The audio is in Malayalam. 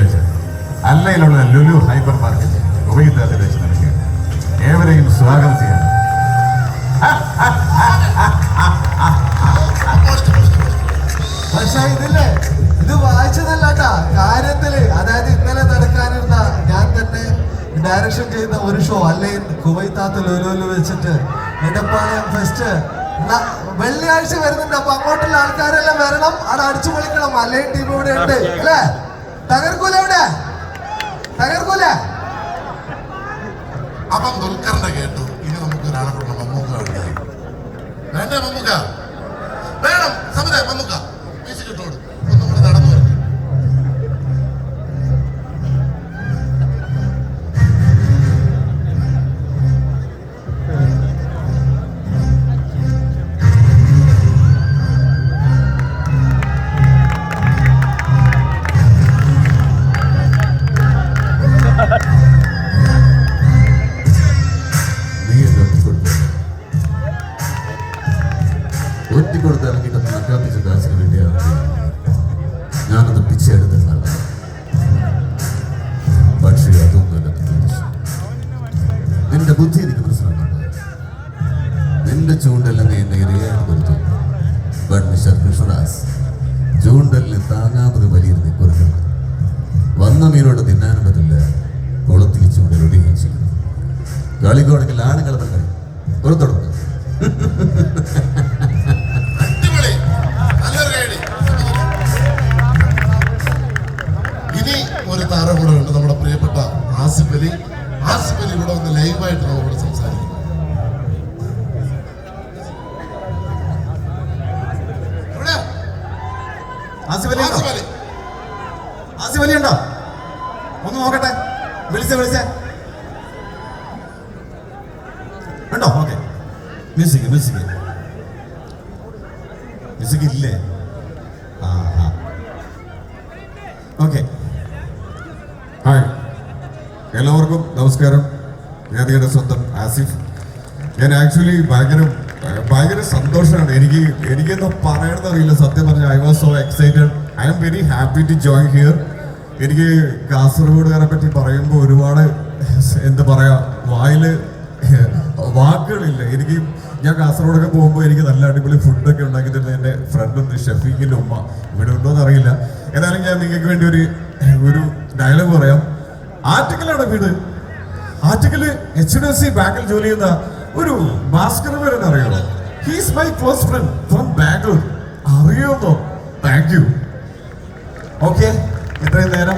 വെള്ളിയാഴ്ച അല്ലയിലുള്ള ലുലു ഹൈപ്പർ മാർക്കറ്റ് ഉപയോഗിക്കാതെ വെച്ച് നൽകുക. ഏവരെയും സ്വാഗതം ചെയ്യാം. പക്ഷെ ഇതില്ലേ, ഇത് വായിച്ചതല്ലാട്ടാ കാര്യത്തില്. അതായത് ഇന്നലെ നടക്കാനിരുന്ന ഞാൻ തന്നെ ഡയറക്ഷൻ ചെയ്യുന്ന ഒരു ഷോ അല്ലൈൻ കുവൈത്താത്ത ലുലുവിൽ വെച്ചിട്ട് എടപ്പാളയം ഫെസ്റ്റ് വെള്ളിയാഴ്ച വരുന്നുണ്ട്. അപ്പൊ അങ്ങോട്ടുള്ള ആൾക്കാരെല്ലാം വരണം, അവിടെ അടിച്ചു പൊളിക്കണം. അല്ലൈൻ ടീം ഇവിടെ ഉണ്ട് അല്ലേ? തകർക്കൂല ഇവിടെ, തകർക്കൂല. അപ്പം ദുൽഖറിന്റെ കേട്ടു. ഇനി നമുക്ക് ഒരാളെ കൊണ്ട് മമ്മൂക്ക വേണ്ടേ? മമ്മൂക്ക വേണം. സമയ മമ്മൂക്ക മ്യൂസിക് ഇട്ടോട് ഒന്നും കൂടെ നടന്നു വരും. ഒറ്റിക്കൊടുത്ത് ഇറങ്ങിയിട്ട് നക്കാപ്പിച്ച കാശിന് വേണ്ടിയാണ് ഞാനത് പിച്ചെടുത്തിട്ടുള്ളത്. പക്ഷേ അതൊന്നുമല്ല നിന്റെ ബുദ്ധി എനിക്ക് മനസ്സിലാക്കുന്നുണ്ട്. നിന്റെ ചൂണ്ടലിൽ നീ എന്നെ ഇരയായിട്ട് കൊടുത്തു. ബട്ട് മിസ്റ്റർ കൃഷ്ണദാസ്, ചൂണ്ടലിന് താങ്ങാമത് വലിയിരുന്ന് കൊടുക്കണം. വന്ന മീനോട് തിന്നാനും പറ്റില്ല, കുളത്തിൽ ചൂണ്ടൽ ഒടുകയും ചെയ്യും. കളിക്കോണെങ്കിൽ ആണുങ്ങളെ കളി പുറത്തെടുക്കുക. ഇനി ഒരു താരം കൂടെ ഉണ്ട്, നമ്മുടെ പ്രിയപ്പെട്ട ആസിഫ് അലി. ആസിഫ് അലി ഇവിടെ വന്ന് ലൈവായിട്ട് നമ്മളോട് സംസാരിക്കും. ആസിഫ് അലി ഉണ്ടോ? ഒന്ന് നോക്കട്ടെ. വിളിച്ചേ ഉണ്ടോ? ഓക്കെ. മ്യൂസിക് ഇല്ലേ? ഓക്കെ. ഹായ്, എല്ലാവർക്കും നമസ്കാരം. ഞാൻ നിങ്ങളുടെ സ്വന്തം ആസിഫ്. ഞാൻ ആക്ച്വലി ഭയങ്കര സന്തോഷമാണ്. എനിക്കെന്താ പറയണമെന്ന് അറിയില്ല. സത്യം പറഞ്ഞാൽ I was so excited. I am very happy to join here. എനിക്ക് കാസർഗോഡുകാരെ പറ്റി പറയുമ്പോൾ ഒരുപാട് എന്താ പറയാ, വായില് വാക്കുകളില്ല. ഞാൻ കാസർഗോഡൊക്കെ പോകുമ്പോൾ എനിക്ക് നല്ല അടിപൊളി ഫുഡൊക്കെ ഉണ്ടാക്കി തരുന്ന എൻ്റെ ഫ്രണ്ടുണ്ട്, ഷഫീഖിൻ്റെ ഉമ്മ. ഇവിടെ ഉണ്ടോയെന്ന് അറിയില്ല. ഏതായാലും ഞാൻ നിങ്ങൾക്ക് വേണ്ടി ഒരു ഡയലോഗ് പറയാം. ആർട്ടിക്കലാണ് വീട്. ആർട്ടിക്കല് HDFC ബാങ്കിൽ ജോലി ചെയ്യുന്ന ഒരു ഭാസ്കർ വരെന്ന് അറിയാമോ? He's my close friend from Bangalore. അറിയാമോ? Thank U. ഓക്കെ, ഇത്രയും നേരം